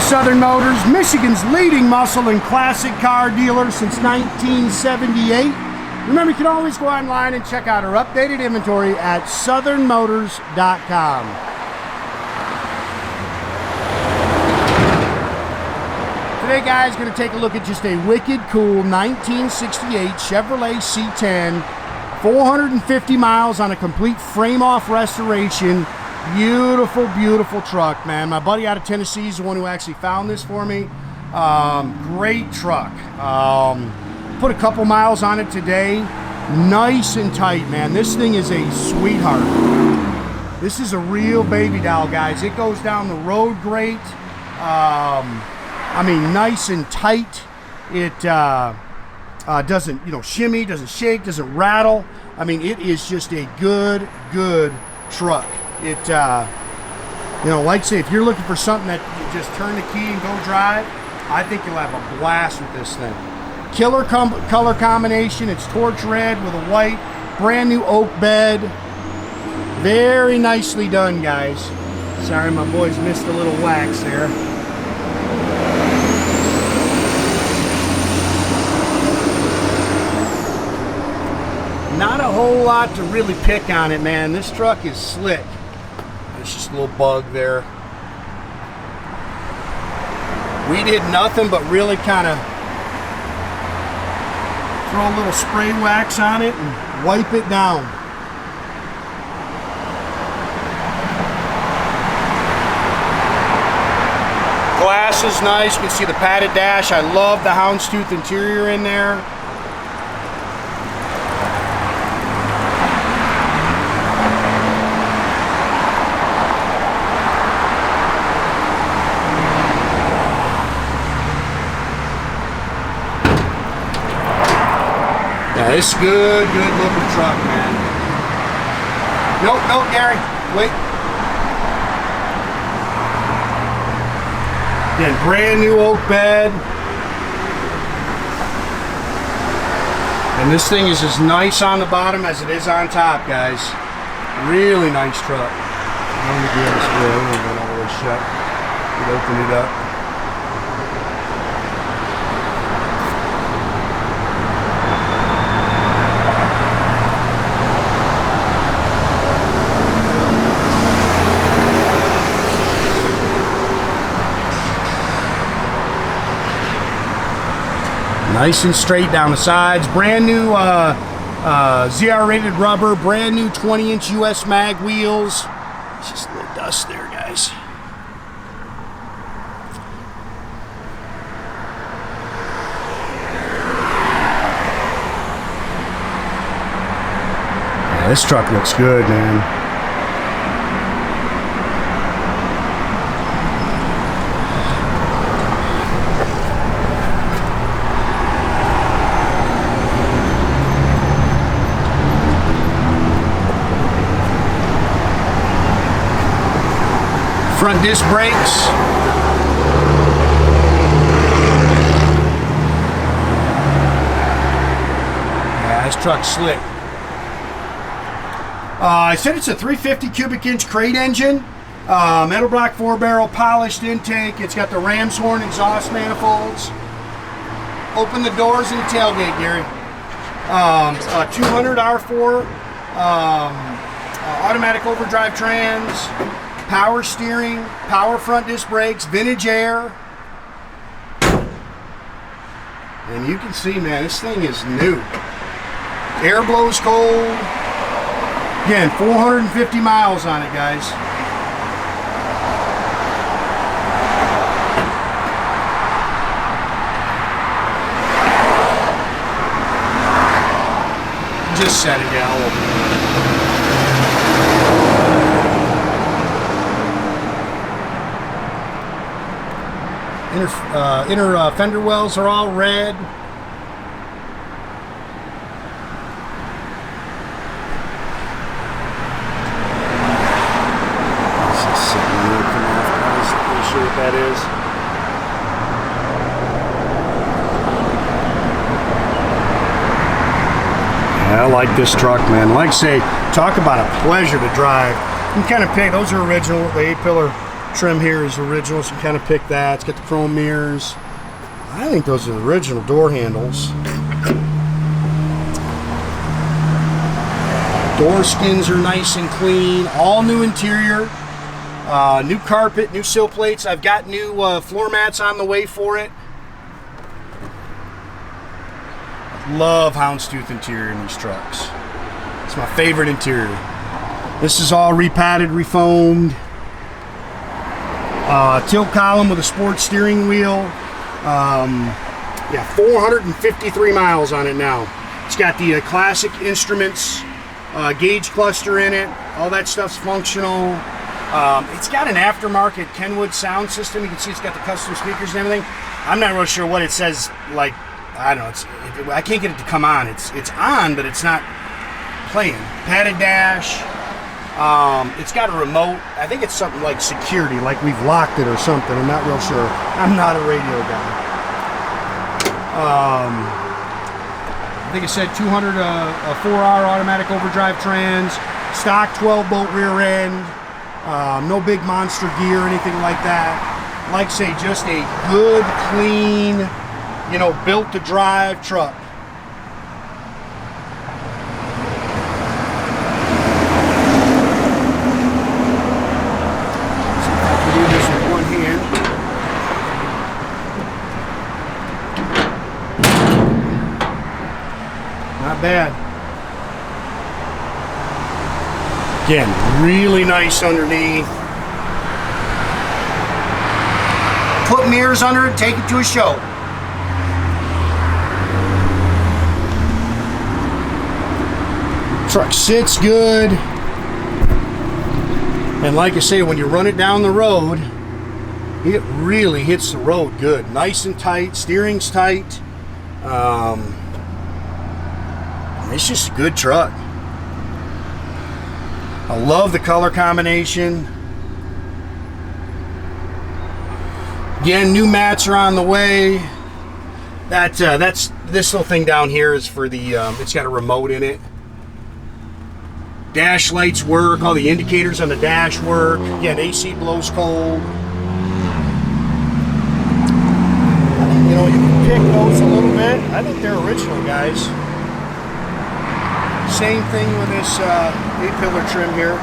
to Southern Motors, Michigan's leading muscle and classic car dealer since 1978. Remember, you can always go online and check out our updated inventory at southernmotors.com. Today, guys, going to take a look at just a wicked cool 1968 Chevrolet C10, 450 miles on a complete frame-off restoration. Beautiful, beautiful truck, man. My buddy out of Tennessee is the one who actually found this for me. Great truck. Put a couple miles on it today. Nice and tight, man. This thing is a sweetheart. This is a real baby doll, guys. It goes down the road great. I mean, nice and tight. It doesn't, shimmy, doesn't shake, doesn't rattle. I mean, it is just a good truck. It, like I say, if you're looking for something that you just turn the key and go drive, I think you'll have a blast with this thing. Killer color combination. It's torch red with a white, brand new oak bed. Very nicely done, guys. Sorry, my boys missed a little wax there. Not a whole lot to really pick on it, man. This truck is slick. There's just a little bug there. We did nothing but really kind of throw a little spray wax on it and wipe it down. Glass is nice. You can see the padded dash. I love the Hounds Tooth interior in there. Yeah, it's good looking truck, man. Nope, Gary, wait. Again, brand new oak bed. And this thing is as nice on the bottom as it is on top, guys. Really nice truck. I'm gonna do this way. I'm gonna go all the way shut. We'll open it up. Nice and straight down the sides. Brand new ZR rated rubber. Brand new 20-inch US mag wheels. It's just a little dust there, guys. Yeah, this truck looks good, man. Front disc brakes. Yeah, this truck's slick. I said it's a 350 cubic inch crate engine. Edelbrock 4-barrel polished intake. It's got the ram's horn exhaust manifolds. Open the doors in the tailgate, Gary. 200 R4 automatic overdrive trans. Power steering, power front disc brakes, vintage air. And you can see, man, this thing is new. Air blows cold. Again, 450 miles on it, guys. Just set it down a little bit. Inner fender wells are all red. This is sitting there coming off, guys. I'm not sure what that is. Yeah, I like this truck, man. Like I say, talk about a pleasure to drive. You can kind of pick, those are original, the 8-pillar Trim here is original, so you kind of pick that. It's got the chrome mirrors. I think those are the original door handles. Door skins are nice and clean. All new interior. New carpet, new sill plates. I've got new floor mats on the way for it. Love Hounds Tooth interior in these trucks. It's my favorite interior. This is all repadded, refoamed. Tilt column with a sports steering wheel. Yeah, 453 miles on it now. It's got the classic instruments gauge cluster in it. All that stuff's functional. It's got an aftermarket Kenwood sound system. You can see it's got the custom speakers and everything. I'm not really sure what it says. Like, I don't know. I can't get it to come on. It's on, but it's not playing. Padded dash. It's got a remote. I think it's something like security, like we've locked it or something. I'm not real sure. I'm not a radio guy. I think it said 200, a 4R automatic overdrive trans, stock 12-bolt rear end, no big monster gear or anything like that. Like I say, just a good, clean, you know, built to drive truck. Not bad. Again, really nice underneath. Put mirrors under it, take it to a show. Truck sits good. And like I say, when you run it down the road, it really hits the road good. Nice and tight, steering's tight. It's just a good truck. I love the color combination. Again, new mats are on the way. That's this little thing down here is for the. It's got a remote in it. Dash lights work. All the indicators on the dash work. Again, AC blows cold. You know, you can pick those a little bit. I think they're original, guys. Same thing with this A-pillar trim here.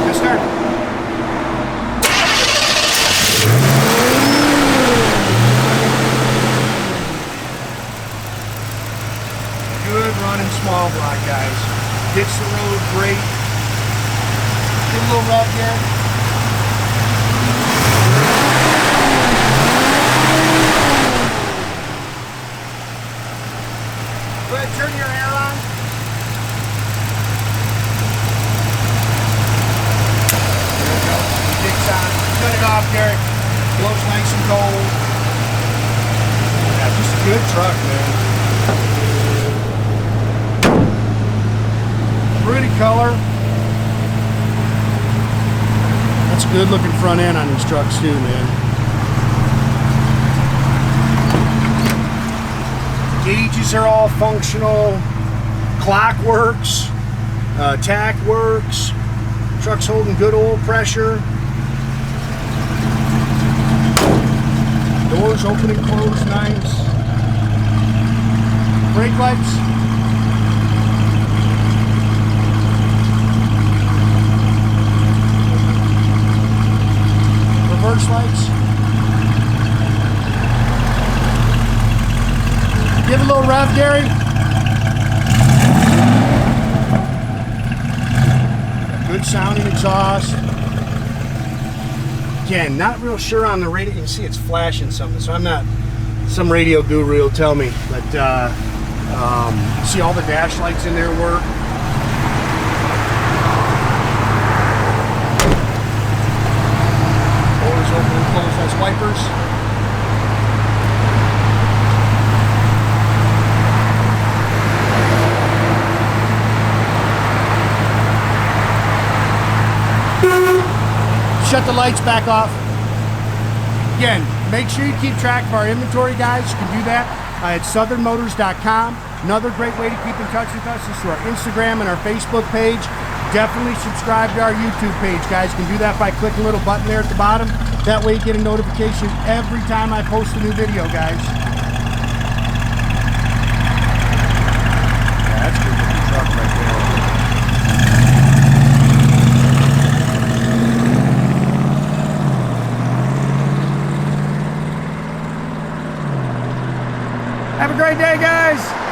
Good start. Good running small block, guys. Hits the road great. Get a little rev here. Go ahead, turn your air on. There we go. Kicks on. Turn it off, Derek. Blows nice and cold. Yeah, just a good truck, man. Pretty color. That's a good looking front end on these trucks too, man. Gauges are all functional. Clock works. Tach works. Truck's holding good oil pressure. Doors open and close nice. Brake lights. Reverse lights. Give it a little rev, Gary. Good sounding exhaust. Again, not real sure on the radio. You can see it's flashing something, so I'm not. Some radio guru will tell me, but you see all the dash lights in there work. Doors open and close. That's wipers. Shut the lights back off. Again, make sure you keep track of our inventory, guys. You can do that at southernmotors.com. Another great way to keep in touch with us is through our Instagram and our Facebook page. Definitely subscribe to our YouTube page, guys. You can do that by clicking a little button there at the bottom. That way you get a notification every time I post a new video, guys. Yeah, that's a good looking truck right there. Have a great day, guys.